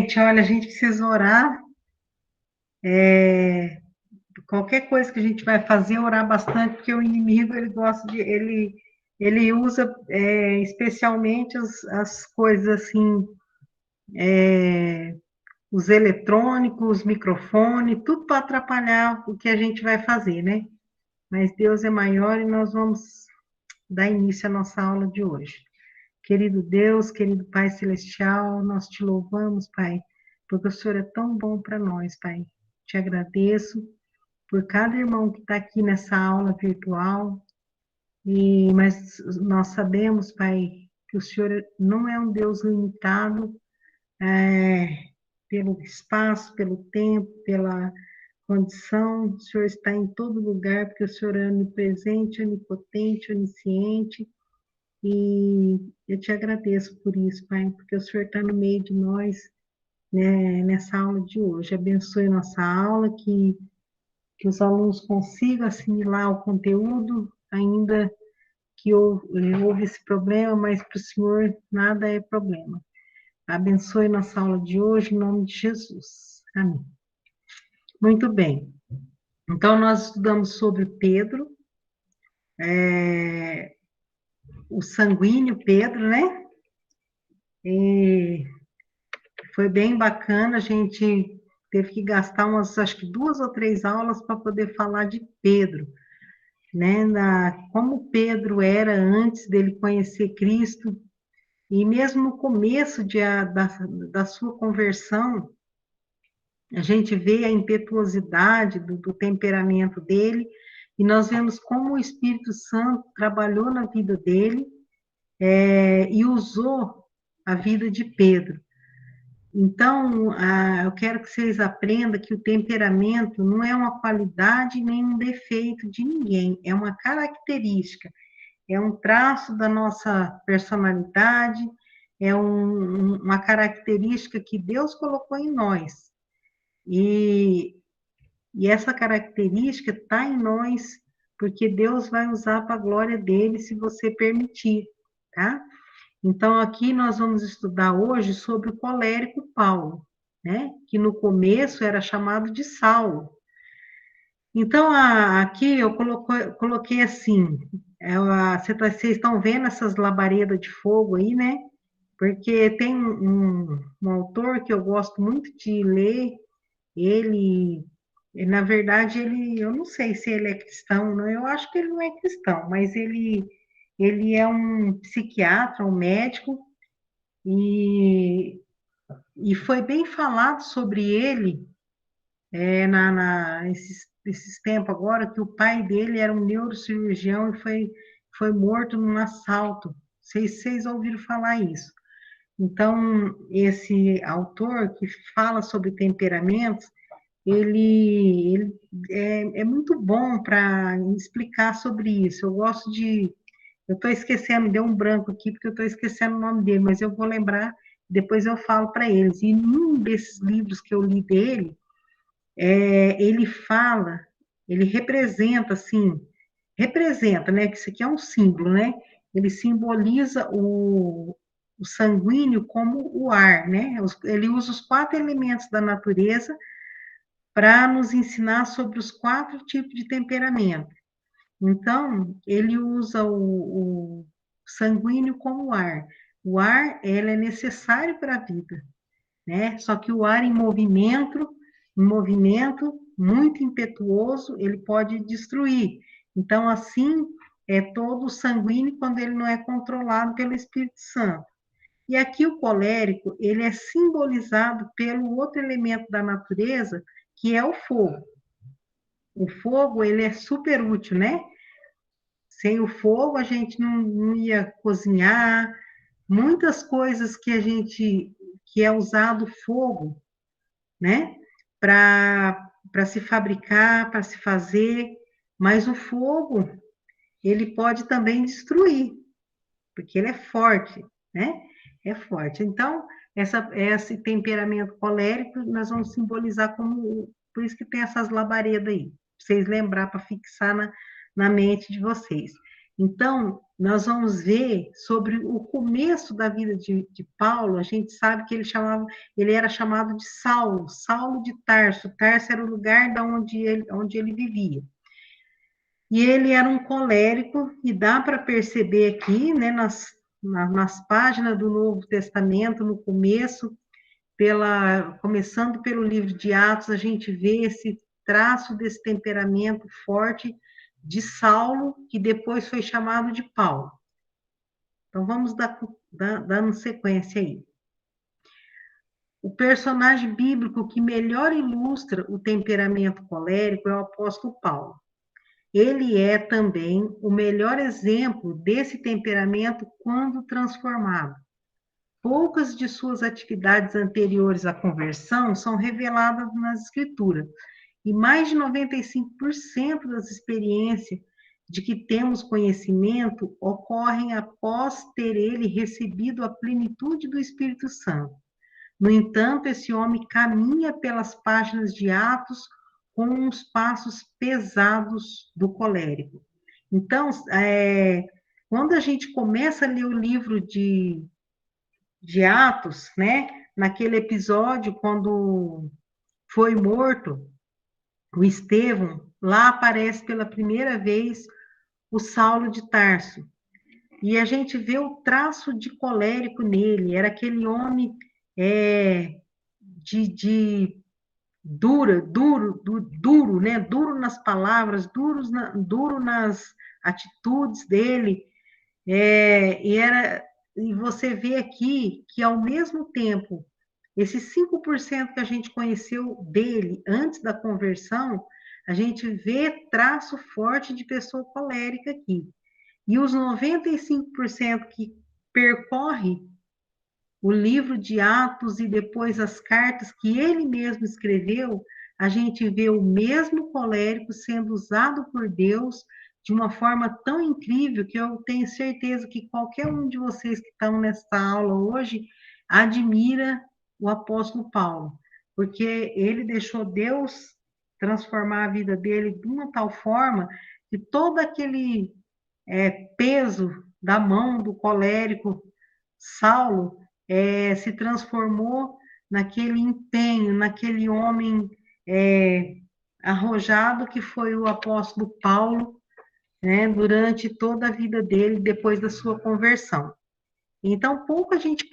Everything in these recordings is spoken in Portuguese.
Gente, olha, a gente precisa orar. é, Qualquer coisa que a gente vai fazer, orar bastante, porque o inimigo ele gosta de, ele usa especialmente as coisas assim, os eletrônicos, microfone, tudo para atrapalhar o que a gente vai fazer, né? Mas Deus é maior e nós vamos dar início à nossa aula de hoje. Querido Deus, querido Pai Celestial, nós te louvamos, Pai, porque o Senhor é tão bom para nós, Pai. Te agradeço por cada irmão que está aqui nessa aula virtual, mas nós sabemos, Pai, que o Senhor não é um Deus limitado pelo espaço, pelo tempo, pela condição. O Senhor está em todo lugar, porque o Senhor é onipresente, onipotente, onisciente, e eu te agradeço por isso, Pai, porque o Senhor está no meio de nós, né, nessa aula de hoje. Abençoe nossa aula, que os alunos consigam assimilar o conteúdo, ainda que houve esse problema, mas para o Senhor nada é problema. Abençoe nossa aula de hoje, em nome de Jesus. Amém. Muito bem. Então, nós estudamos sobre Pedro, é, o sanguíneo Pedro, né? E foi bem bacana, a gente teve que gastar umas, acho que 2 ou 3 aulas para poder falar de Pedro, né? Como Pedro era antes dele conhecer Cristo, e mesmo no começo da sua conversão, a gente vê a impetuosidade do temperamento dele, e nós vemos como o Espírito Santo trabalhou na vida dele, e usou a vida de Pedro. Então, eu quero que vocês aprendam que o temperamento não é uma qualidade nem um defeito de ninguém, é uma característica, é um traço da nossa personalidade, é uma característica que Deus colocou em nós. E, e essa característica está em nós, porque Deus vai usar para a glória dele, se você permitir, tá? Então, aqui nós vamos estudar hoje sobre o colérico Paulo, né? Que no começo era chamado de Saulo. Então, aqui eu coloquei assim, vocês estão vendo essas labaredas de fogo aí, né? Porque tem um autor que eu gosto muito de ler, ele, na verdade, eu não sei se ele é cristão, não, eu acho que ele não é cristão, mas ele é um psiquiatra, um médico, e, e foi bem falado sobre ele esses tempos agora, que o pai dele era um neurocirurgião e foi morto num assalto. Vocês ouviram falar isso? Então, esse autor que fala sobre temperamentos, ele é muito bom para explicar sobre isso. Eu estou esquecendo, deu um branco aqui, porque eu estou esquecendo o nome dele, mas eu vou lembrar, depois eu falo para eles. E num desses livros que eu li dele, ele fala, ele representa, assim, representa, né, que isso aqui é um símbolo, né? Ele simboliza o sanguíneo como o ar, né? Ele usa os 4 elementos da natureza para nos ensinar sobre os 4 tipos de temperamento. Então, ele usa o sanguíneo como ar. O ar, ele é necessário para a vida, né? Só que o ar em movimento muito impetuoso, ele pode destruir. Então, assim, é todo o sanguíneo quando ele não é controlado pelo Espírito Santo. E aqui o colérico, ele é simbolizado pelo outro elemento da natureza, que é o fogo. O fogo, ele é super útil, né? Sem o fogo, a gente não ia cozinhar, muitas coisas que é usado fogo, né? Para se fabricar, para se fazer, mas o fogo, ele pode também destruir, porque ele é forte, né? É forte. Então, esse temperamento colérico, nós vamos simbolizar como, por isso que tem essas labaredas aí, pra vocês lembrar, para fixar na mente de vocês. Então, nós vamos ver sobre o começo da vida de Paulo. A gente sabe que ele era chamado de Saulo, Saulo de Tarso. Tarso era o lugar onde ele vivia. E ele era um colérico, e dá para perceber aqui, né, nas páginas do Novo Testamento, no começo, começando pelo livro de Atos, a gente vê esse traço desse temperamento forte de Saulo, que depois foi chamado de Paulo. Então, vamos dando sequência aí. O personagem bíblico que melhor ilustra o temperamento colérico é o apóstolo Paulo. Ele é também o melhor exemplo desse temperamento quando transformado. Poucas de suas atividades anteriores à conversão são reveladas nas Escrituras, e mais de 95% das experiências de que temos conhecimento ocorrem após ter ele recebido a plenitude do Espírito Santo. No entanto, esse homem caminha pelas páginas de Atos com os passos pesados do colérico. Então, quando a gente começa a ler o livro de Atos, né, naquele episódio quando foi morto o Estevão, lá aparece pela primeira vez o Saulo de Tarso. E a gente vê o traço de colérico nele, era aquele homem de duro, né? Duro nas palavras, duro nas atitudes dele. E você vê aqui que, ao mesmo tempo, esses 5% que a gente conheceu dele antes da conversão, a gente vê traço forte de pessoa colérica aqui. E os 95% que percorre o livro de Atos e depois as cartas que ele mesmo escreveu, a gente vê o mesmo colérico sendo usado por Deus de uma forma tão incrível que eu tenho certeza que qualquer um de vocês que estão nesta aula hoje admira o apóstolo Paulo, porque ele deixou Deus transformar a vida dele de uma tal forma que todo aquele peso da mão do colérico Saulo se transformou naquele empenho, naquele homem arrojado que foi o apóstolo Paulo, né, durante toda a vida dele, depois da sua conversão. Então, pouco a gente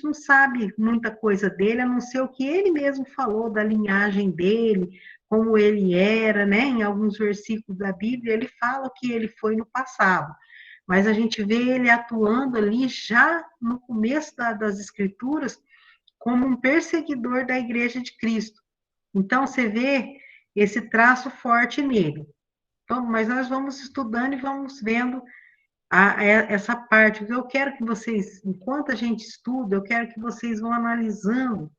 não sabe muita coisa dele, a não ser o que ele mesmo falou da linhagem dele, como ele era, né? Em alguns versículos da Bíblia, ele fala o que ele foi no passado. Mas a gente vê ele atuando ali já no começo das Escrituras como um perseguidor da Igreja de Cristo. Então, você vê esse traço forte nele. Então, mas nós vamos estudando e vamos vendo essa parte. Eu quero que vocês, enquanto a gente estuda, eu quero que vocês vão analisando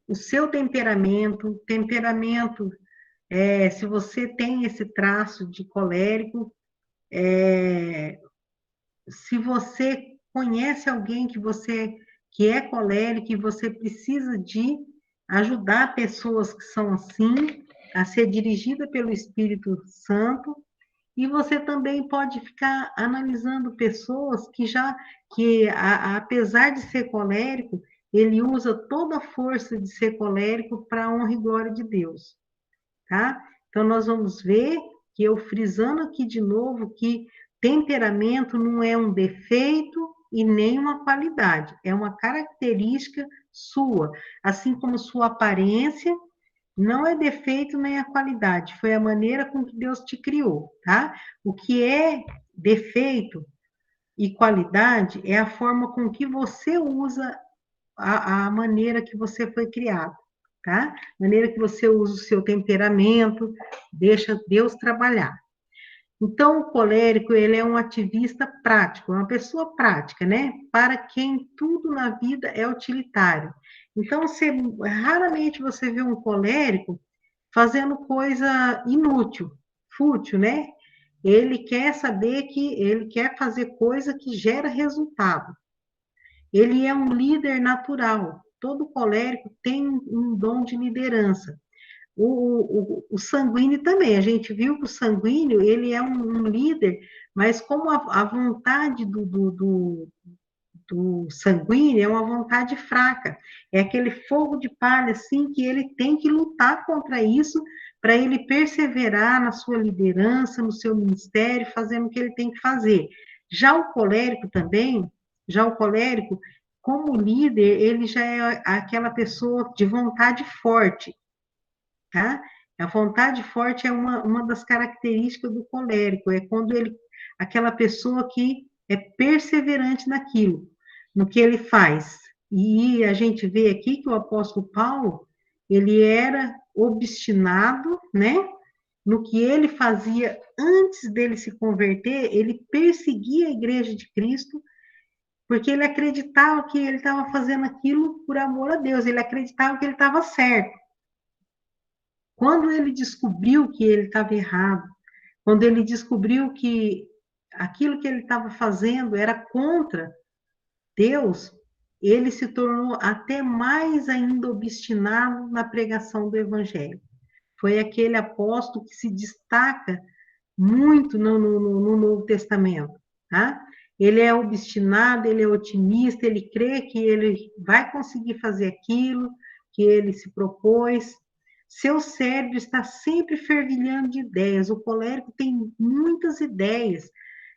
o seu temperamento, se você tem esse traço de colérico, se você conhece alguém que é colérico e você precisa de ajudar pessoas que são assim, a ser dirigida pelo Espírito Santo. E você também pode ficar analisando pessoas apesar de ser colérico, ele usa toda a força de ser colérico para a honra e glória de Deus, tá? Então, nós vamos ver que eu frisando aqui de novo que temperamento não é um defeito e nem uma qualidade, é uma característica sua, assim como sua aparência não é defeito nem a qualidade, foi a maneira com que Deus te criou, tá? O que é defeito e qualidade é a forma com que você usa a maneira que você foi criado, tá? Maneira que você usa o seu temperamento, deixa Deus trabalhar. Então, o colérico, ele é um ativista prático, uma pessoa prática, né? Para quem tudo na vida é utilitário. Então, raramente você vê um colérico fazendo coisa inútil, fútil, né? Ele quer fazer coisa que gera resultado. Ele é um líder natural. Todo colérico tem um dom de liderança. O sanguíneo também, a gente viu que o sanguíneo, ele é um líder, mas como a vontade do sanguíneo é uma vontade fraca, é aquele fogo de palha, assim, que ele tem que lutar contra isso, para ele perseverar na sua liderança, no seu ministério, fazendo o que ele tem que fazer. Já o colérico também, já o colérico, como líder, ele já é aquela pessoa de vontade forte, tá? A vontade forte é uma das características do colérico, é quando ele, aquela pessoa que é perseverante naquilo, no que ele faz. E a gente vê aqui que o apóstolo Paulo, ele era obstinado, né? No que ele fazia antes dele se converter, ele perseguia a igreja de Cristo, porque ele acreditava que ele estava fazendo aquilo por amor a Deus, ele acreditava que ele estava certo. Quando ele descobriu que ele estava errado, quando ele descobriu que aquilo que ele estava fazendo era contra Deus, ele se tornou até mais ainda obstinado na pregação do Evangelho. Foi aquele apóstolo que se destaca muito no Novo Testamento, tá? Ele é obstinado, ele é otimista, ele crê que ele vai conseguir fazer aquilo que ele se propôs. Seu cérebro está sempre fervilhando de ideias. O colérico tem muitas ideias,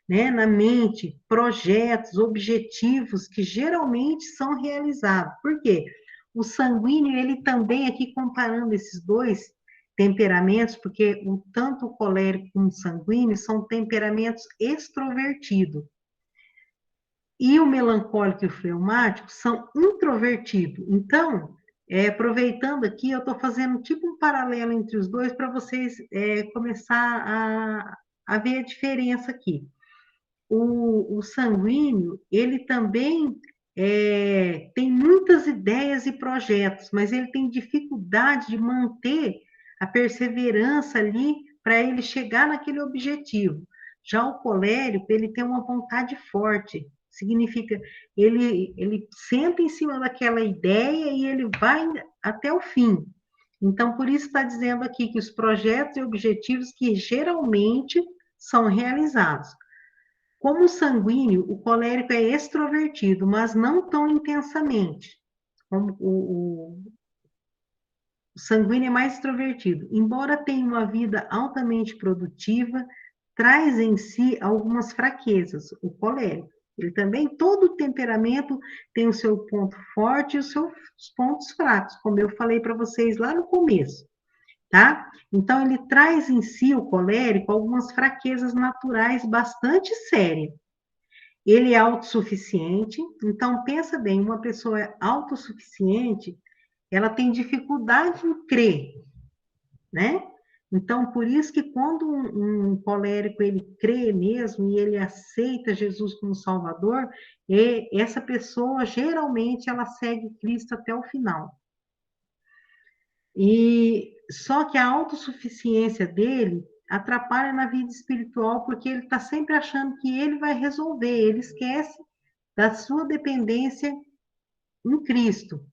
né, na mente, projetos, objetivos que geralmente são realizados. Por quê? O sanguíneo, ele também, aqui comparando esses dois temperamentos, porque tanto o colérico como o sanguíneo são temperamentos extrovertidos. E o melancólico e o fleumático são introvertidos. Então, aproveitando aqui, eu estou fazendo tipo um paralelo entre os dois para vocês começar a ver a diferença aqui. O sanguíneo, ele também tem muitas ideias e projetos, mas ele tem dificuldade de manter a perseverança ali para ele chegar naquele objetivo. Já o colérico, ele tem uma vontade forte, significa ele senta em cima daquela ideia e ele vai até o fim. Então, por isso está dizendo aqui que os projetos e objetivos que geralmente são realizados. Como o sanguíneo, o colérico é extrovertido, mas não tão intensamente. Como o sanguíneo é mais extrovertido. Embora tenha uma vida altamente produtiva, traz em si algumas fraquezas, o colérico. Ele também, todo temperamento tem o seu ponto forte e os seus pontos fracos, como eu falei para vocês lá no começo, tá? Então, ele traz em si, o colérico, algumas fraquezas naturais bastante sérias. Ele é autossuficiente, então pensa bem, uma pessoa autossuficiente, ela tem dificuldade em crer, né? Então, por isso que quando um colérico ele crê mesmo e ele aceita Jesus como Salvador, essa pessoa geralmente ela segue Cristo até o final. E só que a autossuficiência dele atrapalha na vida espiritual porque ele está sempre achando que ele vai resolver, ele esquece da sua dependência em Cristo.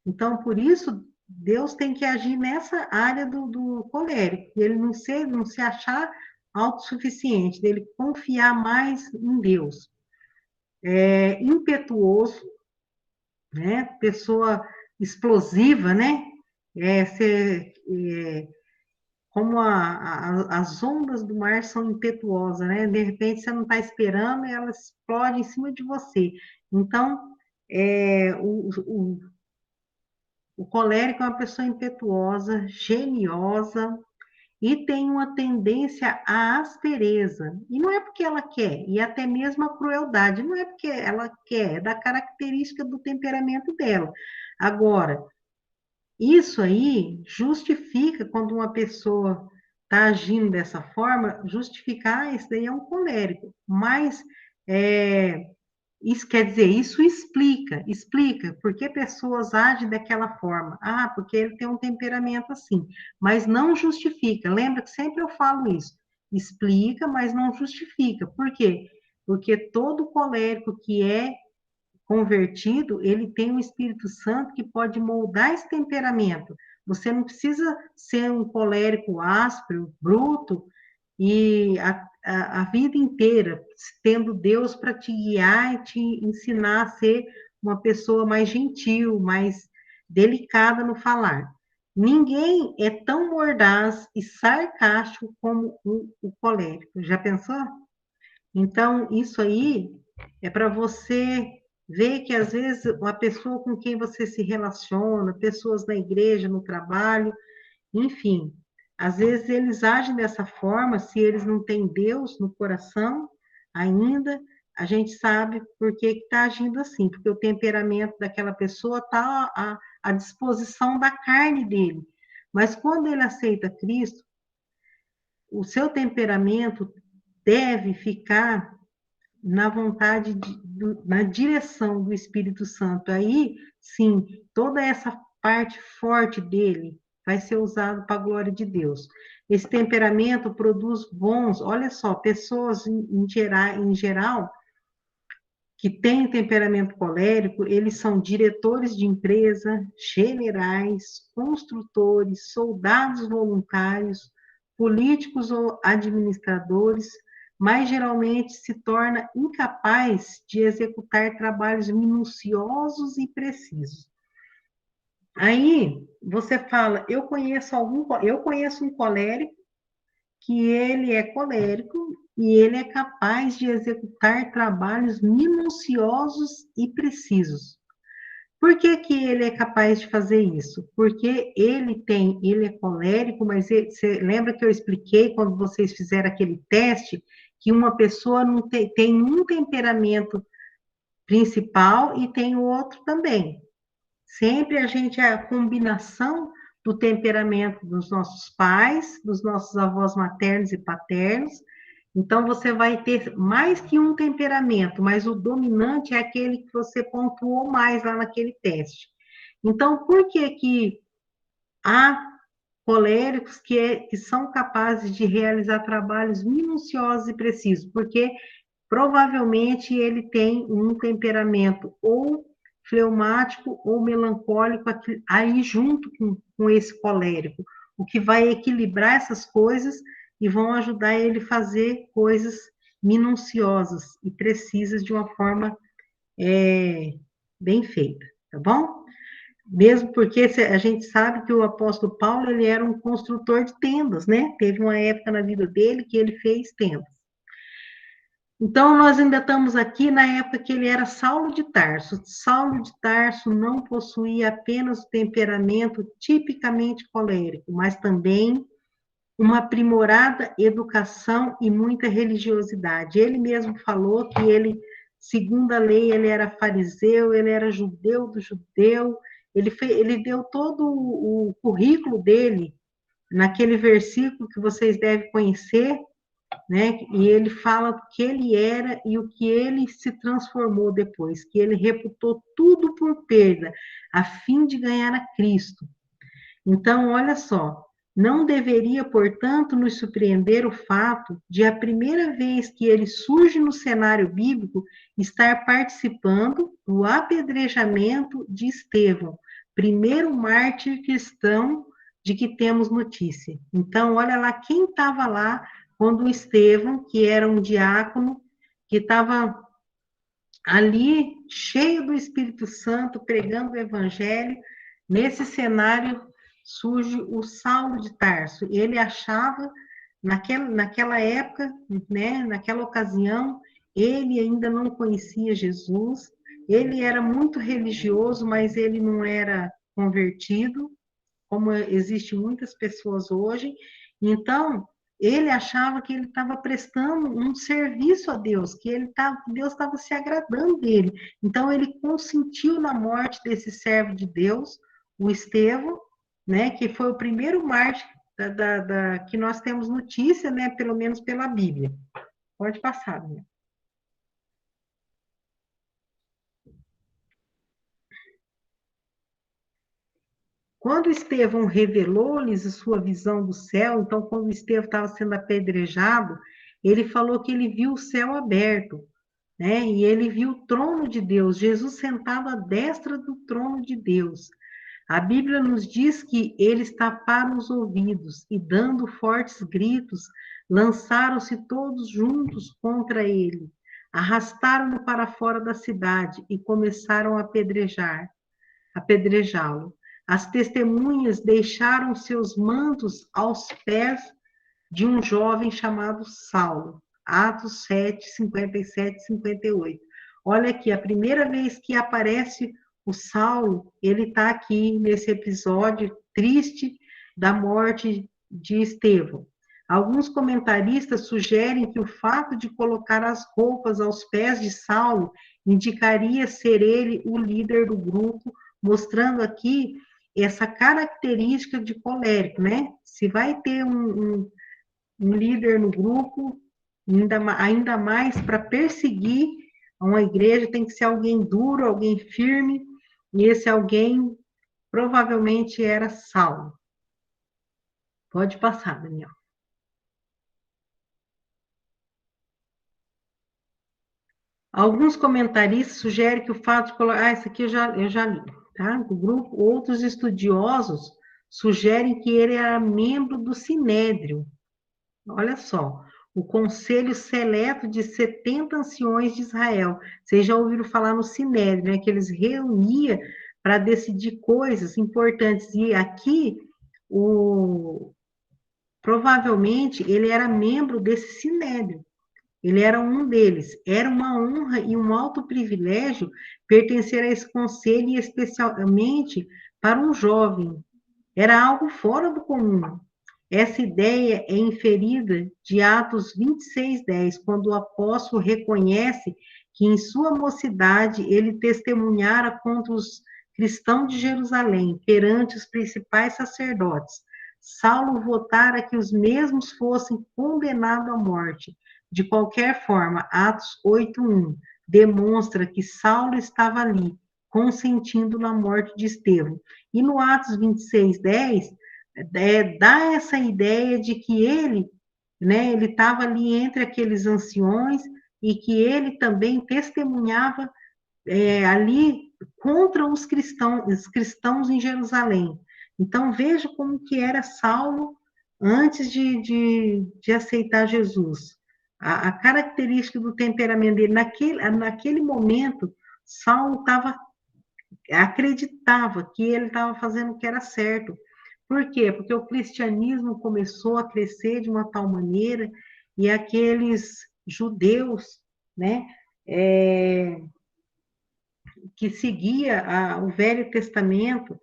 Então, por isso, Deus tem que agir nessa área do colérico, ele não se achar autossuficiente, dele confiar mais em Deus. Impetuoso, né? Pessoa explosiva, né? Como as ondas do mar são impetuosas, né? De repente você não está esperando e elas explodem em cima de você. Então, o colérico é uma pessoa impetuosa, geniosa e tem uma tendência à aspereza. E não é porque ela quer, e até mesmo a crueldade, não é porque ela quer, é da característica do temperamento dela. Agora, isso aí justifica quando uma pessoa está agindo dessa forma, justificar, isso daí é um colérico. Mas isso quer dizer, isso explica por que pessoas agem daquela forma. Ah, porque ele tem um temperamento assim, mas não justifica. Lembra que sempre eu falo isso. Explica, mas não justifica. Por quê? Porque todo colérico que é convertido, ele tem um Espírito Santo que pode moldar esse temperamento. Você não precisa ser um colérico áspero, bruto, e a vida inteira tendo Deus para te guiar e te ensinar a ser uma pessoa mais gentil, mais delicada no falar. Ninguém é tão mordaz e sarcástico como o colérico. Já pensou? Então, isso aí é para você ver que, às vezes, uma pessoa com quem você se relaciona, pessoas na igreja, no trabalho, enfim, às vezes eles agem dessa forma, se eles não têm Deus no coração ainda, a gente sabe por que está agindo assim, porque o temperamento daquela pessoa está à disposição da carne dele. Mas quando ele aceita Cristo, o seu temperamento deve ficar na vontade, na direção do Espírito Santo. Aí, sim, toda essa parte forte dele vai ser usado para a glória de Deus. Esse temperamento produz bons, olha só, pessoas em geral que têm temperamento colérico, eles são diretores de empresa, generais, construtores, soldados voluntários, políticos ou administradores, mas geralmente se torna incapaz de executar trabalhos minuciosos e precisos. Aí você fala, eu conheço um colérico que ele é colérico e ele é capaz de executar trabalhos minuciosos e precisos. Por que que ele é capaz de fazer isso? Porque ele é colérico, mas você lembra que eu expliquei quando vocês fizeram aquele teste que uma pessoa não tem um temperamento principal e tem o outro também. Sempre a combinação do temperamento dos nossos pais, dos nossos avós maternos e paternos. Então, você vai ter mais que um temperamento, mas o dominante é aquele que você pontuou mais lá naquele teste. Então, por que que há coléricos que são capazes de realizar trabalhos minuciosos e precisos? Porque provavelmente ele tem um temperamento ou fleumático ou melancólico aí junto com esse colérico, o que vai equilibrar essas coisas e vão ajudar ele a fazer coisas minuciosas e precisas de uma forma bem feita, tá bom? Mesmo porque a gente sabe que o apóstolo Paulo ele era um construtor de tendas, né? Teve uma época na vida dele que ele fez tendas. Então, nós ainda estamos aqui na época que ele era Saulo de Tarso. Saulo de Tarso não possuía apenas o temperamento tipicamente colérico, mas também uma aprimorada educação e muita religiosidade. Ele mesmo falou que ele, segundo a lei, ele era fariseu, ele era judeu do judeu, ele deu todo o currículo dele naquele versículo que vocês devem conhecer, né? E ele fala o que ele era e o que ele se transformou depois, que ele reputou tudo por perda, a fim de ganhar a Cristo. Então, olha só, não deveria, portanto, nos surpreender o fato de a primeira vez que ele surge no cenário bíblico estar participando do apedrejamento de Estevão, primeiro mártir cristão de que temos notícia. Então, olha lá quem estava lá quando Estevão, que era um diácono, que estava ali cheio do Espírito Santo, pregando o evangelho, nesse cenário surge o Saulo de Tarso. Ele achava, naquela época, né, naquela ocasião, ele ainda não conhecia Jesus, ele era muito religioso, mas ele não era convertido, como existem muitas pessoas hoje. Então, ele achava que ele estava prestando um serviço a Deus, que Deus estava se agradando dele. Então, ele consentiu na morte desse servo de Deus, o Estevão, né, que foi o primeiro mártir que nós temos notícia, né, pelo menos pela Bíblia. Pode passar, né? Quando Estevão revelou-lhes a sua visão do céu, então, quando Estevão estava sendo apedrejado, ele falou que ele viu o céu aberto, né? E ele viu o trono de Deus, Jesus sentado à destra do trono de Deus. A Bíblia nos diz que eles taparam os ouvidos e, dando fortes gritos, lançaram-se todos juntos contra ele, arrastaram-no para fora da cidade e começaram a apedrejá-lo. As testemunhas deixaram seus mantos aos pés de um jovem chamado Saulo. Atos 7, 57 e 58. Olha aqui, a primeira vez que aparece o Saulo, ele está aqui nesse episódio triste da morte de Estevão. Alguns comentaristas sugerem que o fato de colocar as roupas aos pés de Saulo indicaria ser ele o líder do grupo, mostrando aqui essa característica de colérico, né? Se vai ter um líder no grupo, ainda mais para perseguir uma igreja, tem que ser alguém duro, alguém firme, e esse alguém provavelmente era Saulo. Pode passar, Daniel. Alguns comentaristas sugerem que o fato de colocar... isso aqui eu já li, tá? O grupo, outros estudiosos sugerem que ele era membro do Sinédrio. Olha só, o Conselho Seleto de 70 Anciões de Israel. Vocês já ouviram falar no Sinédrio, né? Que eles reuniam para decidir coisas importantes. E aqui, provavelmente, ele era membro desse Sinédrio. Ele era um deles. Era uma honra e um alto privilégio pertencer a esse conselho, e especialmente para um jovem. Era algo fora do comum. Essa ideia é inferida de Atos 26:10, quando o apóstolo reconhece que em sua mocidade ele testemunhara contra os cristãos de Jerusalém, perante os principais sacerdotes. Saulo votara que os mesmos fossem condenados à morte. De qualquer forma, Atos 8:1 demonstra que Saulo estava ali, consentindo na morte de Estevão. E no Atos 26:10, dá essa ideia de que ele, né, ele estava ali entre aqueles anciões e que ele também testemunhava ali contra os cristãos em Jerusalém. Então, veja como que era Saulo antes de aceitar Jesus. A característica do temperamento dele, naquele momento, Saulo acreditava que ele estava fazendo o que era certo. Por quê? Porque o cristianismo começou a crescer de uma tal maneira e aqueles judeus, né, que seguia o Velho Testamento,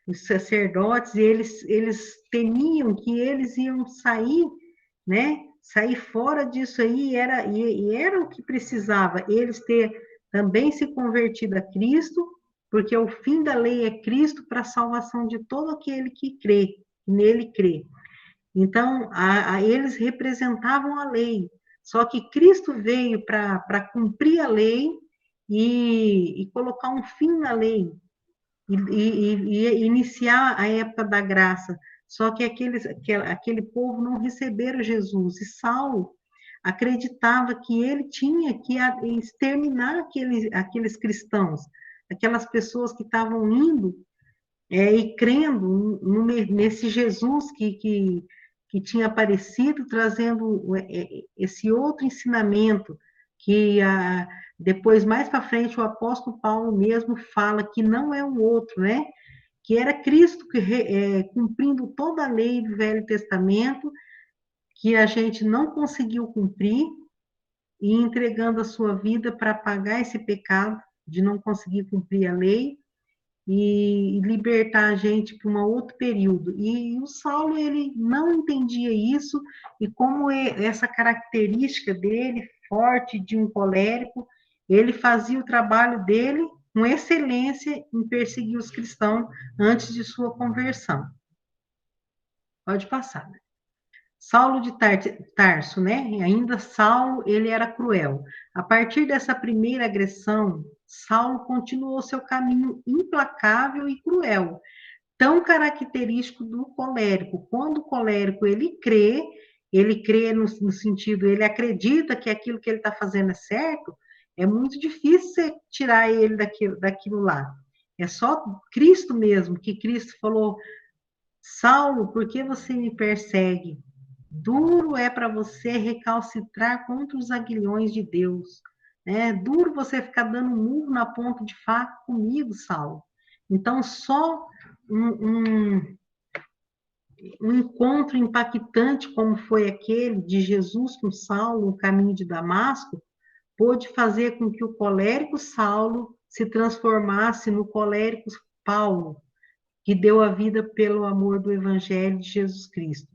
os sacerdotes, eles temiam que eles iam sair, né, sair fora disso aí, e era o que precisava, eles ter também se convertido a Cristo, porque o fim da lei é Cristo para a salvação de todo aquele que crê, nele crê. Então, eles representavam a lei, só que Cristo veio para cumprir a lei e colocar um fim na lei, e iniciar a época da graça. Só que aquele povo não receberam Jesus, e Saulo acreditava que ele tinha que exterminar aqueles cristãos, aquelas pessoas que estavam indo e crendo nesse Jesus que tinha aparecido, trazendo esse outro ensinamento, que depois, mais para frente, o apóstolo Paulo mesmo fala que não é um outro, né? Que era Cristo cumprindo toda a lei do Velho Testamento, que a gente não conseguiu cumprir, e entregando a sua vida para pagar esse pecado de não conseguir cumprir a lei, e libertar a gente para um outro período. E o Saulo, ele não entendia isso, e como essa característica dele, forte de um colérico, ele fazia o trabalho dele com excelência em perseguir os cristãos antes de sua conversão. Pode passar. Saulo de Tarso, né? Ainda Saulo, ele era cruel. A partir dessa primeira agressão, Saulo continuou seu caminho implacável e cruel, tão característico do colérico. Quando o colérico ele crê no sentido, ele acredita que aquilo que ele está fazendo é certo, é muito difícil você tirar ele daquilo lá. É só Cristo mesmo, que Cristo falou: Saulo, por que você me persegue? Duro é para você recalcitrar contra os aguilhões de Deus. É duro você ficar dando murro na ponta de faca comigo, Saulo. Então, só um encontro impactante como foi aquele de Jesus com Saulo no caminho de Damasco, pôde fazer com que o colérico Saulo se transformasse no colérico Paulo, que deu a vida pelo amor do Evangelho de Jesus Cristo.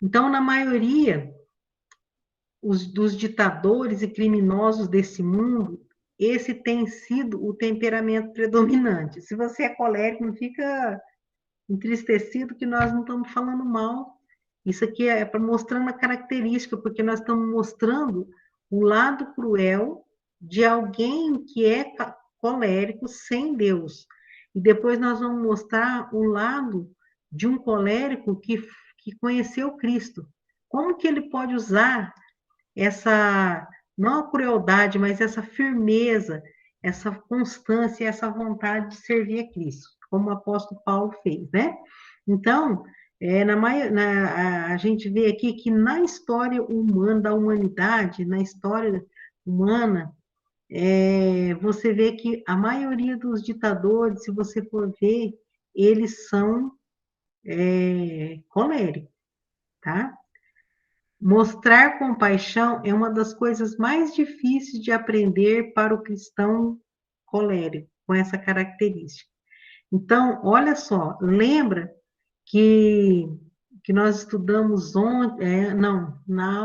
Então, na maioria dos ditadores e criminosos desse mundo, esse tem sido o temperamento predominante. Se você é colérico, não fica entristecido que nós não estamos falando mal. Isso aqui é para mostrando a característica, porque nós estamos mostrando o lado cruel de alguém que é colérico sem Deus. E depois nós vamos mostrar o lado de um colérico que conheceu Cristo. Como que ele pode usar essa, não a crueldade, mas essa firmeza, essa constância, essa vontade de servir a Cristo, como o apóstolo Paulo fez, né? Então, a gente vê aqui que na história humana, da humanidade, na história humana, você vê que a maioria dos ditadores, se você for ver, eles são coléricos, tá? Mostrar compaixão é uma das coisas mais difíceis de aprender para o cristão colérico, com essa característica. Então, olha só, lembra que, que nós estudamos ontem, não, na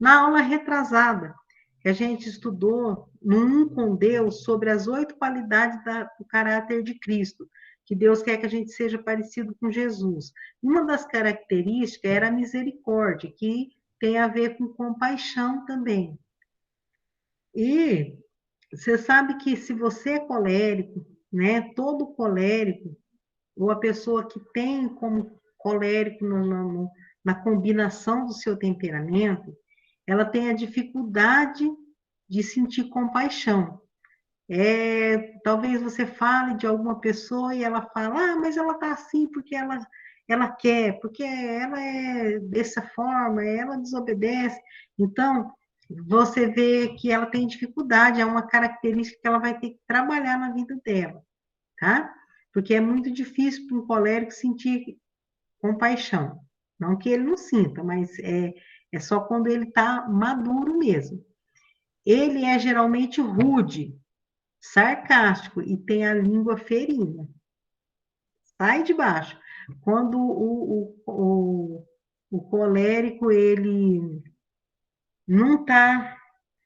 aula retrasada, que a gente estudou no Um com Deus sobre as 8 qualidades do caráter de Cristo, que Deus quer que a gente seja parecido com Jesus. Uma das características era a misericórdia, que tem a ver com compaixão também. E você sabe que se você é colérico, né, todo colérico, ou a pessoa que tem como colérico na combinação do seu temperamento, ela tem a dificuldade de sentir compaixão. Talvez você fale de alguma pessoa e ela fala, mas ela está assim porque ela quer, porque ela é dessa forma, ela desobedece. Então, você vê que ela tem dificuldade, é uma característica que ela vai ter que trabalhar na vida dela, tá? Porque é muito difícil para um colérico sentir compaixão. Não que ele não sinta, mas é só quando ele está maduro mesmo. Ele é geralmente rude, sarcástico e tem a língua ferina. Sai de baixo. Quando o colérico ele não está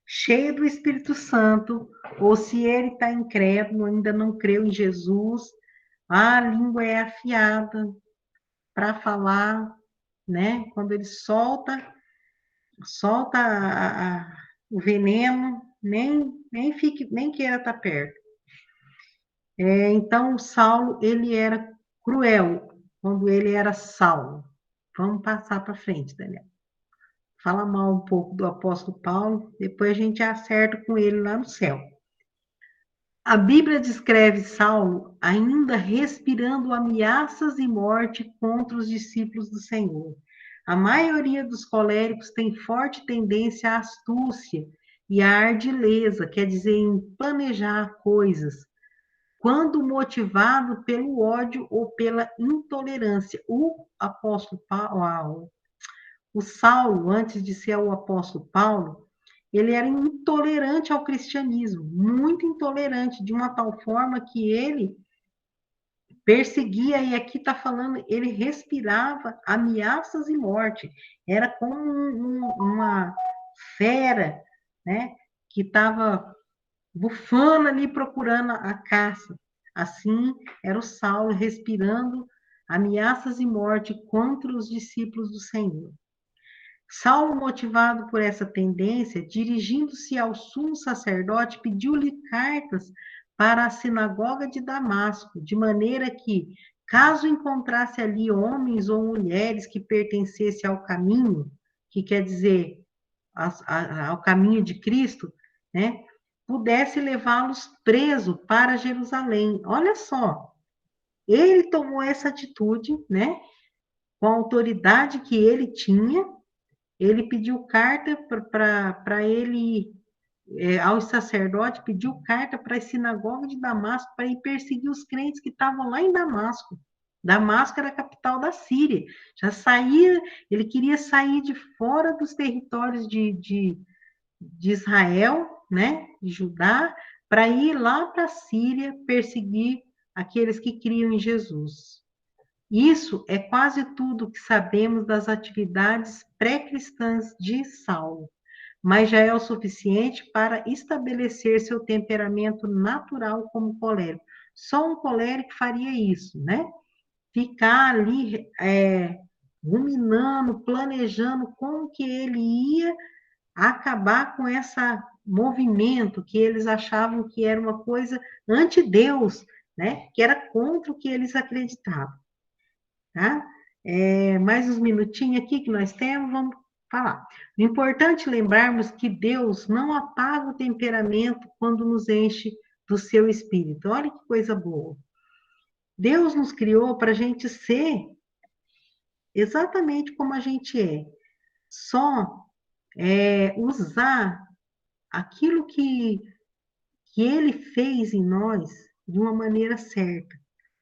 cheio do Espírito Santo, ou se ele está incrédulo, ainda não creu em Jesus, a língua é afiada para falar, né? Quando ele solta o veneno, nem queira estar perto. Então, Saulo, ele era cruel quando ele era Saulo. Vamos passar para frente, Daniel. Fala mal um pouco do apóstolo Paulo, depois a gente acerta com ele lá no céu. A Bíblia descreve Saulo ainda respirando ameaças e morte contra os discípulos do Senhor. A maioria dos coléricos tem forte tendência à astúcia e à ardileza, quer dizer, em planejar coisas, quando motivado pelo ódio ou pela intolerância. O apóstolo Paulo, o Saulo, antes de ser o apóstolo Paulo, ele era intolerante ao cristianismo, muito intolerante, de uma tal forma que ele perseguia, e aqui está falando, ele respirava ameaças e morte. Era como uma fera, né, que estava bufando ali procurando a caça. Assim era o Saulo respirando ameaças e morte contra os discípulos do Senhor. Saulo, motivado por essa tendência, dirigindo-se ao sumo sacerdote, pediu-lhe cartas para a sinagoga de Damasco, de maneira que, caso encontrasse ali homens ou mulheres que pertencessem ao caminho, que quer dizer ao caminho de Cristo, né, pudesse levá-los preso para Jerusalém. Olha só, ele tomou essa atitude, né? Com a autoridade que ele tinha, ele pediu carta para ele, aos sacerdotes, pediu carta para a sinagoga de Damasco para ir perseguir os crentes que estavam lá em Damasco. Damasco era a capital da Síria. Já saía, ele queria sair de fora dos territórios de Israel, né, de Judá, para ir lá para a Síria perseguir aqueles que criam em Jesus. Isso é quase tudo que sabemos das atividades pré-cristãs de Saulo, mas já é o suficiente para estabelecer seu temperamento natural como colérico. Só um colérico faria isso, né? Ficar ali ruminando, planejando como que ele ia acabar com esse movimento que eles achavam que era uma coisa anti-Deus, né? Que era contra o que eles acreditavam, tá? Mais uns minutinhos aqui que nós temos, vamos falar. O importante é lembrarmos que Deus não apaga o temperamento quando nos enche do seu espírito. Olha que coisa boa. Deus nos criou para a gente ser exatamente como a gente é. Só usar aquilo que ele fez em nós de uma maneira certa.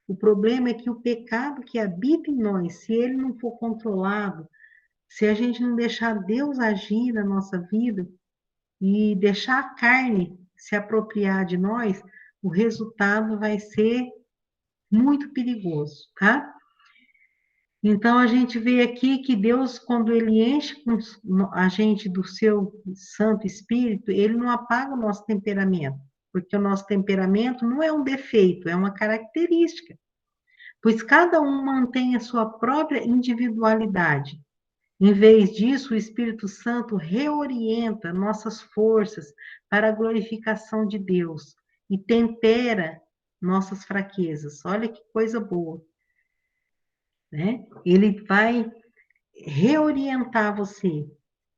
O problema é que o pecado que habita em nós, se ele não for controlado, se a gente não deixar Deus agir na nossa vida e deixar a carne se apropriar de nós, o resultado vai ser muito perigoso, tá? Então a gente vê aqui que Deus, quando ele enche a gente do seu Santo Espírito, ele não apaga o nosso temperamento, porque o nosso temperamento não é um defeito, é uma característica, pois cada um mantém a sua própria individualidade. Em vez disso, o Espírito Santo reorienta nossas forças para a glorificação de Deus e tempera nossas fraquezas. Olha que coisa boa, né? Ele vai reorientar você.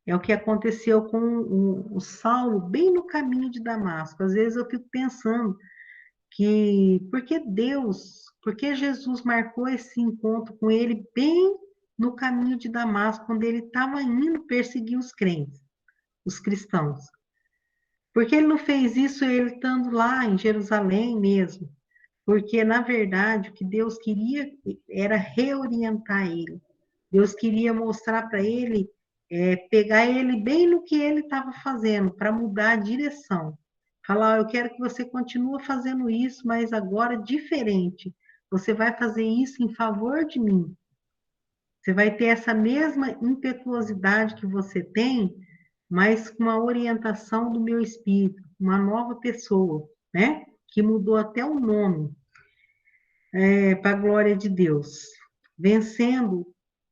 É o que aconteceu com o Saulo, bem no caminho de Damasco. Às vezes eu fico pensando que, por que Jesus marcou esse encontro com ele bem no caminho de Damasco, quando ele estava indo perseguir os crentes, os cristãos? Porque ele não fez isso ele estando lá em Jerusalém mesmo? Porque, na verdade, o que Deus queria era reorientar ele. Deus queria mostrar para ele, pegar ele bem no que ele estava fazendo, para mudar a direção. Falar, eu quero que você continue fazendo isso, mas agora diferente. Você vai fazer isso em favor de mim. Você vai ter essa mesma impetuosidade que você tem, mas com a orientação do meu espírito, uma nova pessoa, né? Que mudou até o nome, para a glória de Deus. Vencendo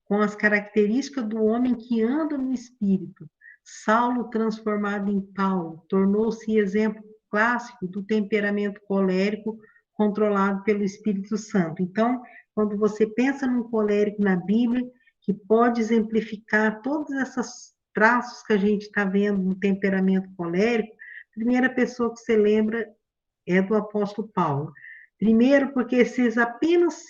com as características do homem que anda no espírito. Saulo, transformado em Paulo, tornou-se exemplo clássico do temperamento colérico controlado pelo Espírito Santo. Então, quando você pensa num colérico na Bíblia, que pode exemplificar todos esses traços que a gente está vendo no temperamento colérico, a primeira pessoa que você lembra é do apóstolo Paulo. Primeiro, porque esses apenas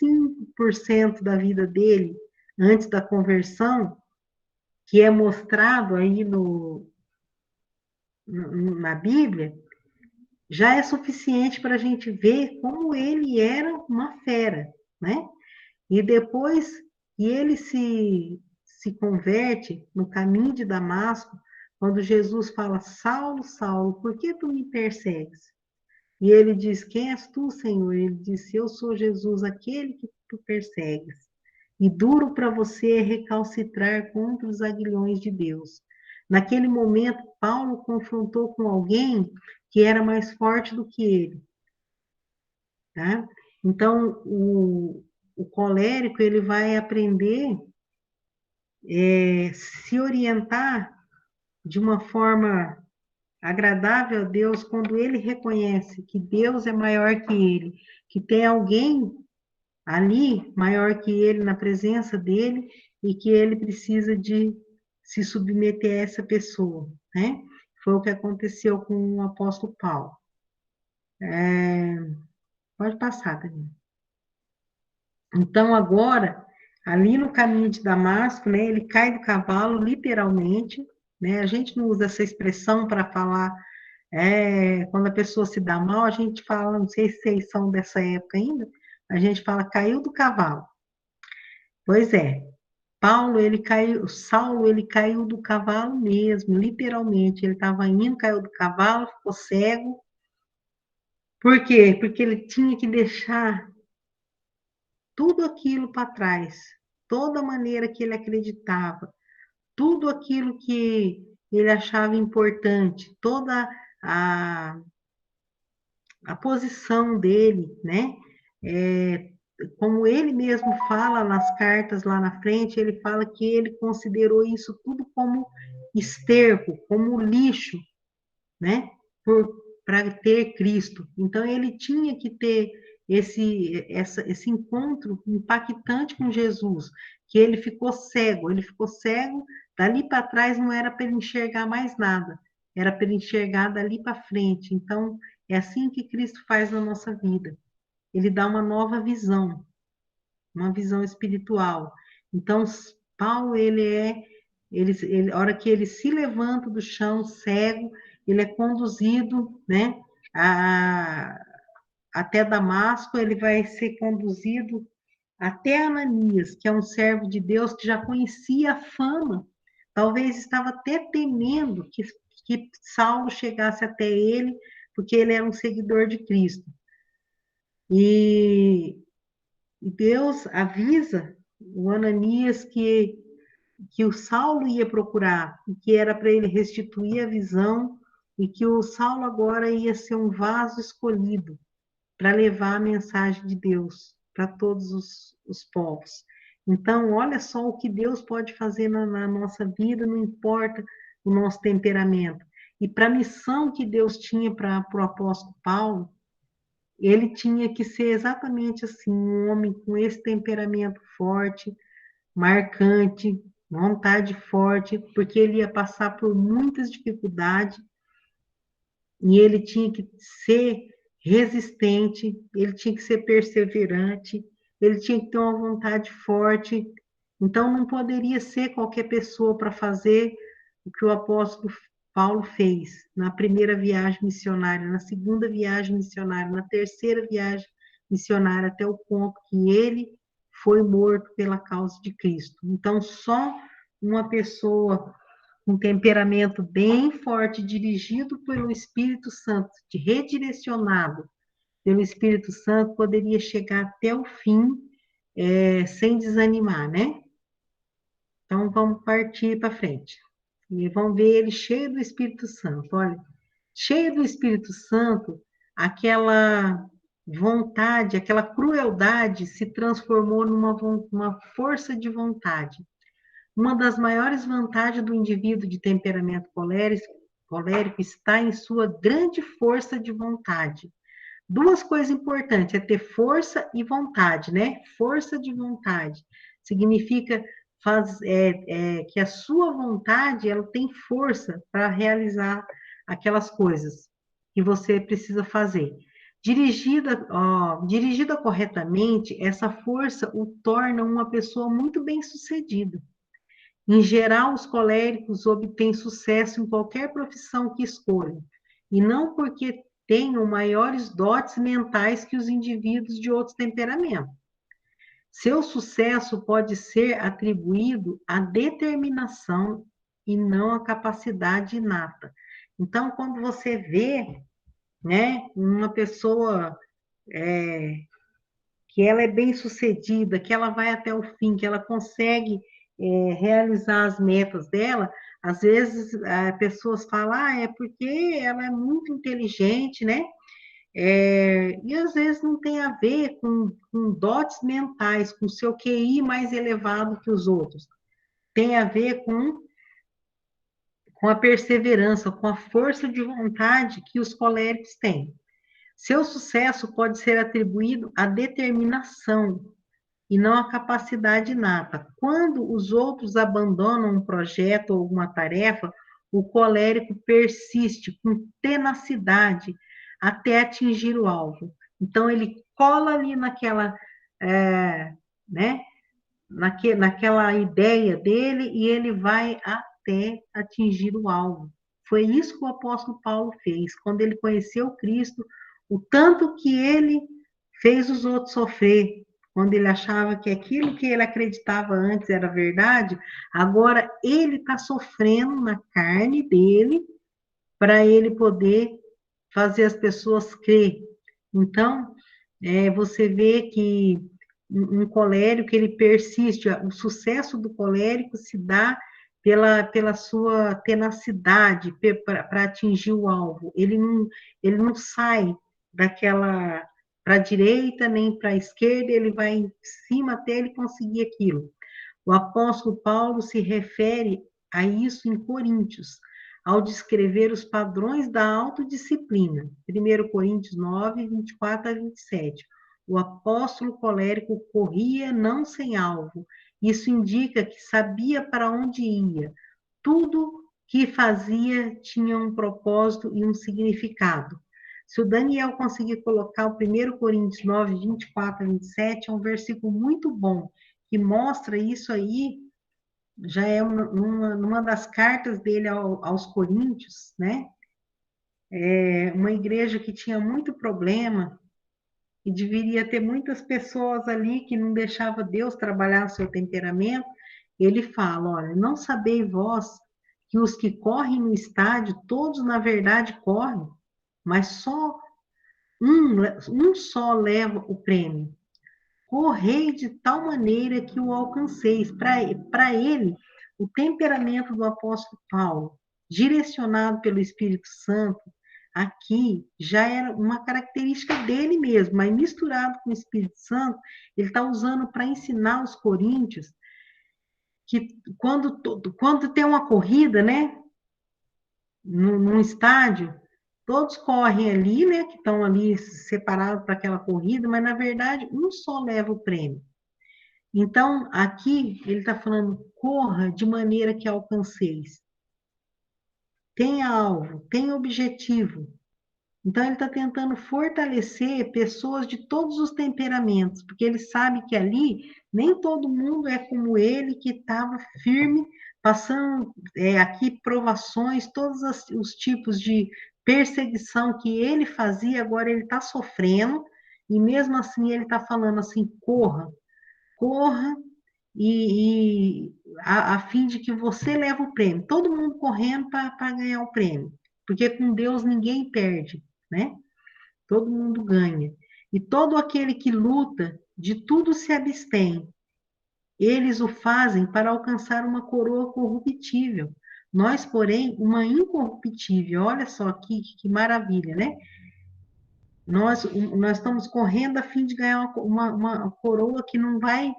5% da vida dele, antes da conversão, que é mostrado aí na Bíblia, já é suficiente para a gente ver como ele era uma fera, né? E depois que ele se converte no caminho de Damasco, quando Jesus fala, Saulo, Saulo, por que tu me persegues? E ele diz, quem és tu, Senhor? Ele disse, eu sou Jesus, aquele que tu persegues. E duro para você é recalcitrar contra os aguilhões de Deus. Naquele momento, Paulo confrontou com alguém que era mais forte do que ele. Tá? Então, o colérico, ele vai aprender se orientar de uma forma agradável a Deus quando ele reconhece que Deus é maior que ele, que tem alguém ali maior que ele na presença dele e que ele precisa de se submeter a essa pessoa, né? Foi o que aconteceu com o apóstolo Paulo. Pode passar, Daniel. Então, agora, ali no caminho de Damasco, né, ele cai do cavalo, literalmente, né? A gente não usa essa expressão para falar, quando a pessoa se dá mal, a gente fala, não sei se vocês são dessa época ainda, a gente fala caiu do cavalo. Pois é, Saulo, ele caiu do cavalo mesmo, literalmente. Ele estava indo, caiu do cavalo, ficou cego. Por quê? Porque ele tinha que deixar tudo aquilo para trás, toda a maneira que ele acreditava, tudo aquilo que ele achava importante, toda a, a posição dele, né? É, como ele mesmo fala nas cartas lá na frente, ele fala que ele considerou isso tudo como esterco, como lixo, né? Para ter Cristo. Então ele tinha que ter esse encontro impactante com Jesus, que ele ficou cego, dali para trás não era para ele enxergar mais nada, era para ele enxergar dali para frente. Então é assim que Cristo faz na nossa vida. Ele dá uma nova visão, uma visão espiritual. Então Paulo a hora que ele se levanta do chão cego, ele é conduzido, né, a, até Damasco, ele vai ser conduzido até Ananias, que é um servo de Deus que já conhecia a fama, talvez estava até temendo que Saulo chegasse até ele, porque ele era um seguidor de Cristo. E Deus avisa o Ananias que o Saulo ia procurar, e que era para ele restituir a visão, e que o Saulo agora ia ser um vaso escolhido para levar a mensagem de Deus para todos os povos. Então, olha só o que Deus pode fazer na nossa vida, não importa o nosso temperamento. E para a missão que Deus tinha para o apóstolo Paulo, ele tinha que ser exatamente assim, um homem com esse temperamento forte, marcante, vontade forte, porque ele ia passar por muitas dificuldades e ele tinha que ser resistente, ele tinha que ser perseverante, ele tinha que ter uma vontade forte. Então, não poderia ser qualquer pessoa para fazer o que o apóstolo Paulo fez na primeira viagem missionária, na segunda viagem missionária, na terceira viagem missionária, até o ponto que ele foi morto pela causa de Cristo. Então, só uma pessoa um temperamento bem forte, dirigido pelo Espírito Santo, redirecionado pelo Espírito Santo, poderia chegar até o fim, sem desanimar, né? Então, vamos partir para frente. E vamos ver ele cheio do Espírito Santo. Olha, cheio do Espírito Santo, aquela vontade, aquela crueldade se transformou numa força de vontade. Uma das maiores vantagens do indivíduo de temperamento colérico está em sua grande força de vontade. Duas coisas importantes, é ter força e vontade, né? Força de vontade significa que a sua vontade ela tem força para realizar aquelas coisas que você precisa fazer. Dirigida corretamente, essa força o torna uma pessoa muito bem-sucedida. Em geral, os coléricos obtêm sucesso em qualquer profissão que escolham, e não porque tenham maiores dotes mentais que os indivíduos de outros temperamentos. Seu sucesso pode ser atribuído à determinação e não à capacidade inata. Então, quando você vê, né, uma pessoa que ela é bem-sucedida, que ela vai até o fim, que ela consegue realizar as metas dela, às vezes pessoas falam, é porque ela é muito inteligente, né? E às vezes não tem a ver com dotes mentais, com seu QI mais elevado que os outros. Tem a ver com a perseverança, com a força de vontade que os coléricos têm. Seu sucesso pode ser atribuído à determinação, e não a capacidade inata. Quando os outros abandonam um projeto ou uma tarefa, o colérico persiste com tenacidade até atingir o alvo. Então, ele cola ali naquela, né, naquela ideia dele e ele vai até atingir o alvo. Foi isso que o apóstolo Paulo fez. Quando ele conheceu Cristo, o tanto que ele fez os outros sofrer, quando ele achava que aquilo que ele acreditava antes era verdade, agora ele está sofrendo na carne dele para ele poder fazer as pessoas crer. Então, você vê que um colérico, ele persiste, o sucesso do colérico se dá pela sua tenacidade para atingir o alvo. Ele não sai daquela para a direita nem para a esquerda, ele vai em cima até ele conseguir aquilo. O apóstolo Paulo se refere a isso em Coríntios, ao descrever os padrões da autodisciplina. 1 Coríntios 9, 24 a 27. O apóstolo colérico corria não sem alvo. Isso indica que sabia para onde ia. Tudo que fazia tinha um propósito e um significado. Se o Daniel conseguir colocar o 1 Coríntios 9, 24 a 27, é um versículo muito bom, que mostra isso aí, já é numa das cartas dele aos Coríntios, né? É uma igreja que tinha muito problema, e deveria ter muitas pessoas ali que não deixava Deus trabalhar o seu temperamento. Ele fala, olha, não sabeis vós que os que correm no estádio, todos na verdade correm, mas só um só leva o prêmio. Correi de tal maneira que o alcanceis. Para ele, o temperamento do apóstolo Paulo, direcionado pelo Espírito Santo, aqui já era uma característica dele mesmo, mas misturado com o Espírito Santo, ele está usando para ensinar os coríntios que quando tem uma corrida, né, num estádio, todos correm ali, né, que estão ali separados para aquela corrida, mas na verdade um só leva o prêmio. Então, aqui ele está falando, corra de maneira que alcanceis. Tenha alvo, tenha objetivo. Então, ele está tentando fortalecer pessoas de todos os temperamentos, porque ele sabe que ali nem todo mundo é como ele, que estava firme, passando aqui provações, todos os tipos de perseguição que ele fazia, agora ele está sofrendo, e mesmo assim ele está falando assim: corra, corra, a fim de que você leve o prêmio. Todo mundo correndo para ganhar o prêmio, porque com Deus ninguém perde, né? Todo mundo ganha. E todo aquele que luta, de tudo se abstém. Eles o fazem para alcançar uma coroa corruptível. Nós, porém, uma incorruptível. Olha só que maravilha, né? Nós estamos correndo a fim de ganhar uma coroa que não vai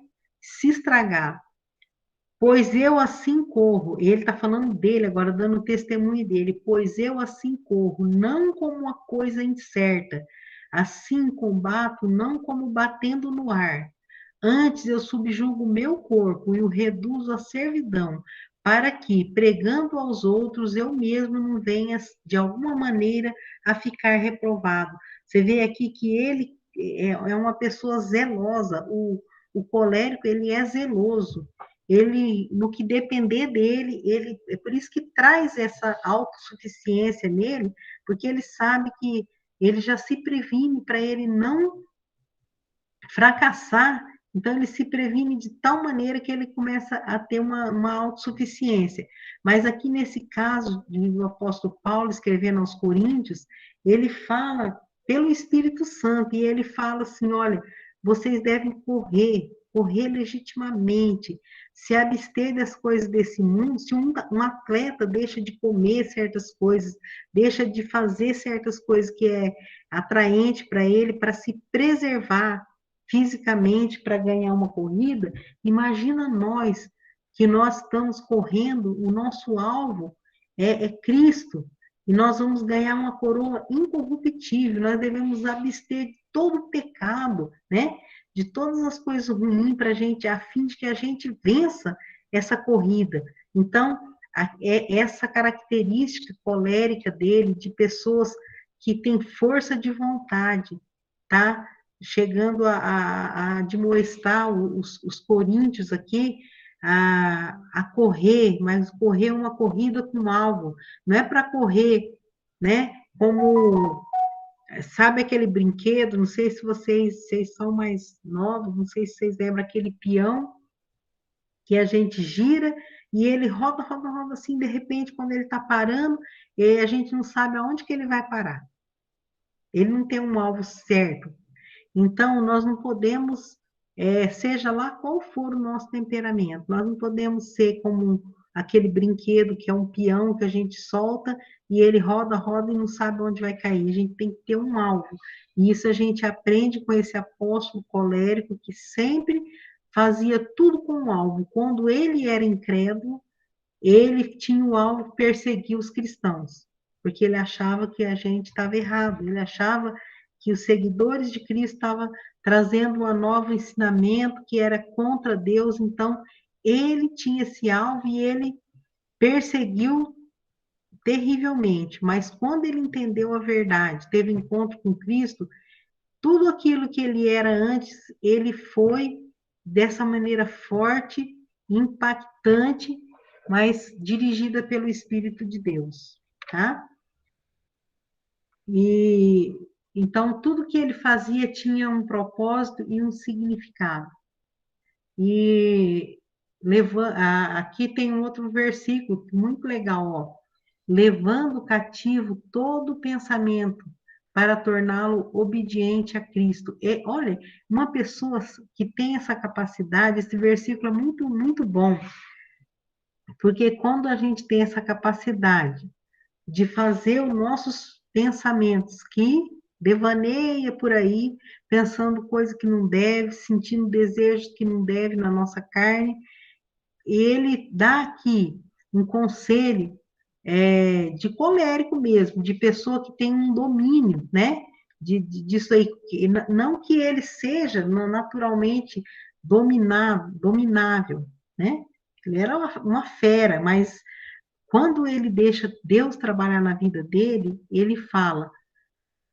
se estragar. Pois eu assim corro, ele está falando dele agora, dando testemunho dele, pois eu assim corro, não como uma coisa incerta, assim combato, não como batendo no ar. Antes eu subjugo o meu corpo e o reduzo à servidão, para que, pregando aos outros, eu mesmo não venha, de alguma maneira, a ficar reprovado. Você vê aqui que ele é uma pessoa zelosa, o colérico, ele é zeloso. Ele, no que depender dele, é por isso que traz essa autossuficiência nele, porque ele sabe que ele já se previne para ele não fracassar, então ele se previne de tal maneira que ele começa a ter uma autossuficiência. Mas aqui nesse caso do apóstolo Paulo escrevendo aos Coríntios, ele fala pelo Espírito Santo, e ele fala assim, olha, vocês devem correr legitimamente, se abster das coisas desse mundo. Se um atleta deixa de comer certas coisas, deixa de fazer certas coisas que é atraente para ele, para se preservar fisicamente para ganhar uma corrida, imagina nós, que nós estamos correndo, o nosso alvo é Cristo, e nós vamos ganhar uma coroa incorruptível, nós devemos abster de todo o pecado, né? De todas as coisas ruins para a gente, a fim de que a gente vença essa corrida. Então, essa característica colérica dele, de pessoas que têm força de vontade, tá? Chegando a admoestar os coríntios aqui a correr, mas correr uma corrida com alvo, não é para correr, né? Como sabe aquele brinquedo, não sei se vocês são mais novos, não sei se vocês lembram aquele peão que a gente gira e ele roda, roda, roda assim, de repente, quando ele está parando, a gente não sabe aonde que ele vai parar. Ele não tem um alvo certo. Então, nós não podemos, seja lá qual for o nosso temperamento, nós não podemos ser como aquele brinquedo que é um peão que a gente solta e ele roda, roda e não sabe onde vai cair. A gente tem que ter um alvo. E isso a gente aprende com esse apóstolo colérico que sempre fazia tudo com um alvo. Quando ele era incrédulo, ele tinha o alvo perseguir os cristãos, porque ele achava que a gente estava errado, ele achava que os seguidores de Cristo estavam trazendo um novo ensinamento que era contra Deus, então ele tinha esse alvo e ele perseguiu terrivelmente, mas quando ele entendeu a verdade, teve encontro com Cristo, tudo aquilo que ele era antes, ele foi dessa maneira forte, impactante, mas dirigida pelo Espírito de Deus, tá? E então tudo que ele fazia tinha um propósito e um significado. E aqui tem um outro versículo muito legal, ó. Levando cativo todo pensamento para torná-lo obediente a Cristo. E, olha, uma pessoa que tem essa capacidade, esse versículo é muito, muito bom, porque quando a gente tem essa capacidade de fazer os nossos pensamentos que devaneia por aí, pensando coisa que não deve, sentindo desejos que não deve na nossa carne, ele dá aqui um conselho de colérico mesmo, de pessoa que tem um domínio, né? Disso aí, não que ele seja naturalmente dominável, né? Ele era uma fera, mas quando ele deixa Deus trabalhar na vida dele, ele fala,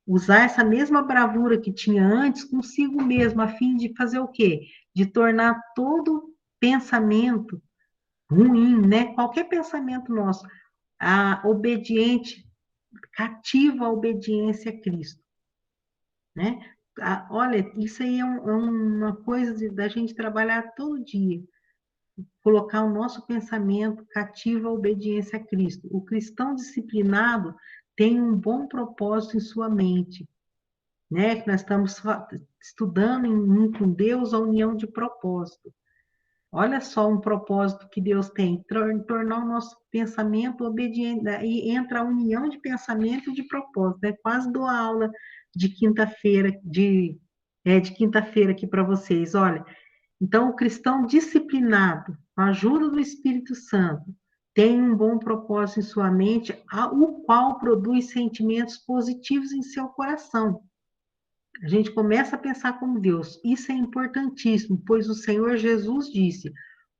usar essa mesma bravura que tinha antes consigo mesmo, a fim de fazer o quê? De tornar todo pensamento ruim, né? Qualquer pensamento nosso, obediente, cativo à obediência a Cristo, né? Olha, isso aí é uma coisa da gente trabalhar todo dia, colocar o nosso pensamento cativo à obediência a Cristo. O cristão disciplinado tem um bom propósito em sua mente, né? Que nós estamos estudando em um com Deus a união de propósito. Olha só um propósito que Deus tem, tornar o nosso pensamento obediente, e entra a união de pensamento e de propósito. É quase dou aula de quinta-feira, de quinta-feira aqui para vocês. Olha, então o cristão disciplinado, com a ajuda do Espírito Santo, tem um bom propósito em sua mente, o qual produz sentimentos positivos em seu coração. A gente começa a pensar como Deus. Isso é importantíssimo, pois o Senhor Jesus disse: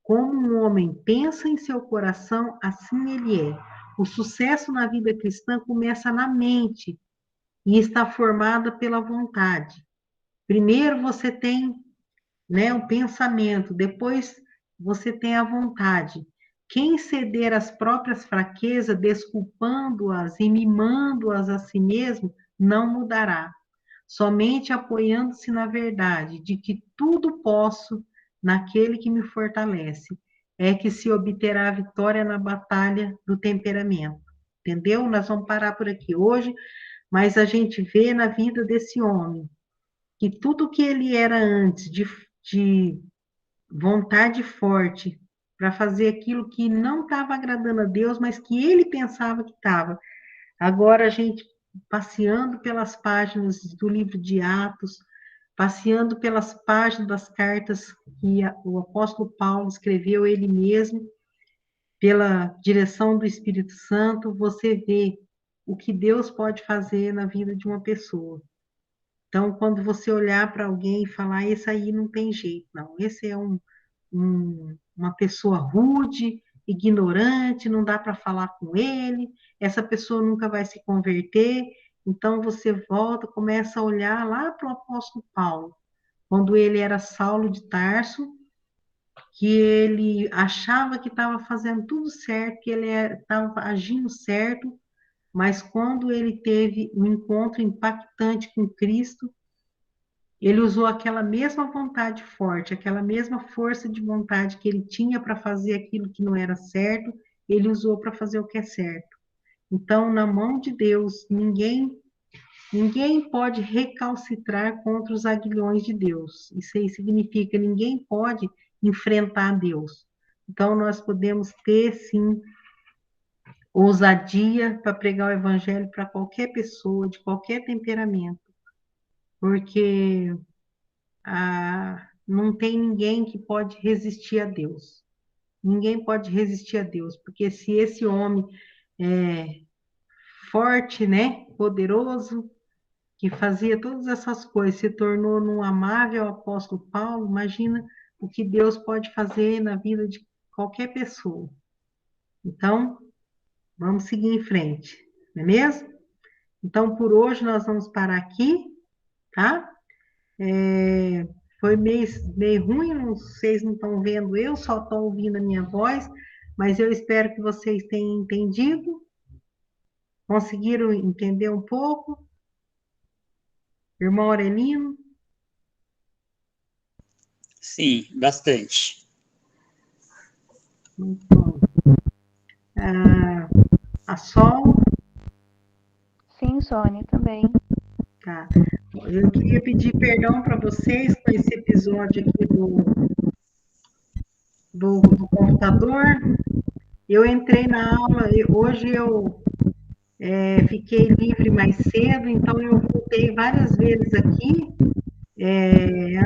como um homem pensa em seu coração, assim ele é. O sucesso na vida cristã começa na mente e está formada pela vontade. Primeiro você tem, né, o pensamento, depois você tem a vontade. Quem ceder às próprias fraquezas, desculpando-as e mimando-as a si mesmo, não mudará. Somente apoiando-se na verdade de que tudo posso naquele que me fortalece, é que se obterá a vitória na batalha do temperamento. Entendeu? Nós vamos parar por aqui hoje, mas a gente vê na vida desse homem que tudo que ele era antes de vontade forte para fazer aquilo que não estava agradando a Deus, mas que ele pensava que estava. Agora a gente passeando pelas páginas do livro de Atos, passeando pelas páginas das cartas que o apóstolo Paulo escreveu ele mesmo, pela direção do Espírito Santo, você vê o que Deus pode fazer na vida de uma pessoa. Então, quando você olhar para alguém e falar, esse aí não tem jeito, não, esse é uma pessoa rude, ignorante, não dá para falar com ele, essa pessoa nunca vai se converter. Então você volta, começa a olhar lá para o apóstolo Paulo, quando ele era Saulo de Tarso, que ele achava que estava fazendo tudo certo, que ele estava agindo certo, mas quando ele teve um encontro impactante com Cristo, ele usou aquela mesma vontade forte, aquela mesma força de vontade que ele tinha para fazer aquilo que não era certo, ele usou para fazer o que é certo. Então, na mão de Deus, ninguém pode recalcitrar contra os aguilhões de Deus. Isso aí significa ninguém pode enfrentar Deus. Então, nós podemos ter, sim, ousadia para pregar o evangelho para qualquer pessoa, de qualquer temperamento, porque não tem ninguém que pode resistir a Deus. Ninguém pode resistir a Deus, porque se esse homem é forte, né, poderoso, que fazia todas essas coisas, se tornou num amável apóstolo Paulo, imagina o que Deus pode fazer na vida de qualquer pessoa. Então, vamos seguir em frente, não é mesmo? Então, por hoje nós vamos parar aqui, tá? Foi meio ruim, vocês não estão vendo eu, só estão ouvindo a minha voz, mas eu espero que vocês tenham entendido, conseguiram entender um pouco. Irmão Aurelino? Sim, bastante. Muito bom. A Sol? Sim, Sônia, também. Tá. Eu queria pedir perdão para vocês com esse episódio aqui do computador. Eu entrei na aula, hoje eu fiquei livre mais cedo, então eu voltei várias vezes aqui.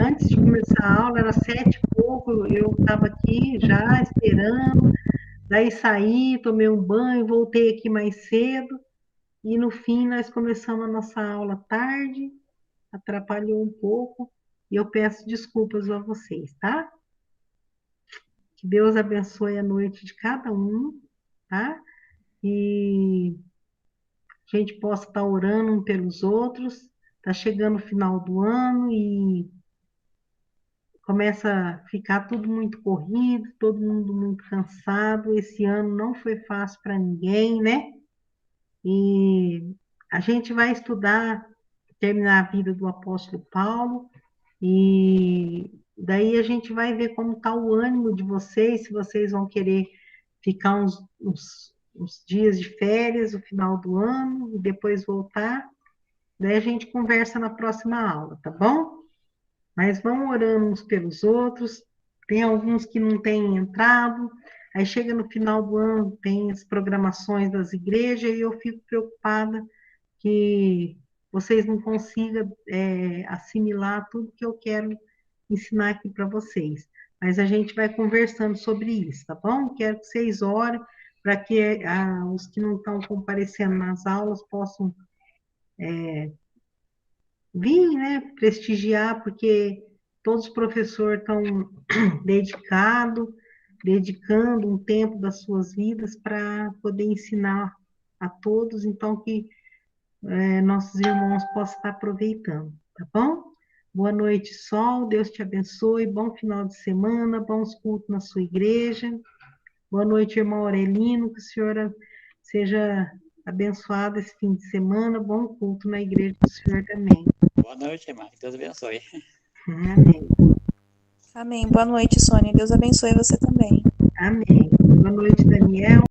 Antes de começar a aula, era 7h pouco, eu estava aqui já esperando, daí saí, tomei um banho, voltei aqui mais cedo, e no fim nós começamos a nossa aula tarde, atrapalhou um pouco, e eu peço desculpas a vocês, tá? Que Deus abençoe a noite de cada um, tá? E a gente possa estar orando um pelos outros. Está chegando o final do ano e começa a ficar tudo muito corrido, todo mundo muito cansado. Esse ano não foi fácil para ninguém, né? E a gente vai estudar, terminar a vida do apóstolo Paulo, e daí a gente vai ver como está o ânimo de vocês, se vocês vão querer ficar uns dias de férias no final do ano e depois voltar. Daí a gente conversa na próxima aula, tá bom? Mas vamos orando uns pelos outros. Tem alguns que não têm entrado. Aí chega no final do ano, tem as programações das igrejas e eu fico preocupada que vocês não consigam assimilar tudo que eu quero ensinar aqui para vocês. Mas a gente vai conversando sobre isso, tá bom? Quero que vocês orem para que os que não estão comparecendo nas aulas possam vir, né, prestigiar, porque todos os professores estão dedicados, dedicando um tempo das suas vidas para poder ensinar a todos, então que nossos irmãos possam estar aproveitando, tá bom? Boa noite, Sol, Deus te abençoe, bom final de semana, bons cultos na sua igreja. Boa noite, irmão Aurelino, que a senhora seja abençoada esse fim de semana, bom culto na igreja do senhor também. Boa noite, irmã. Deus abençoe. Amém. Amém. Boa noite, Sônia. Deus abençoe você também. Amém. Boa noite, Daniel.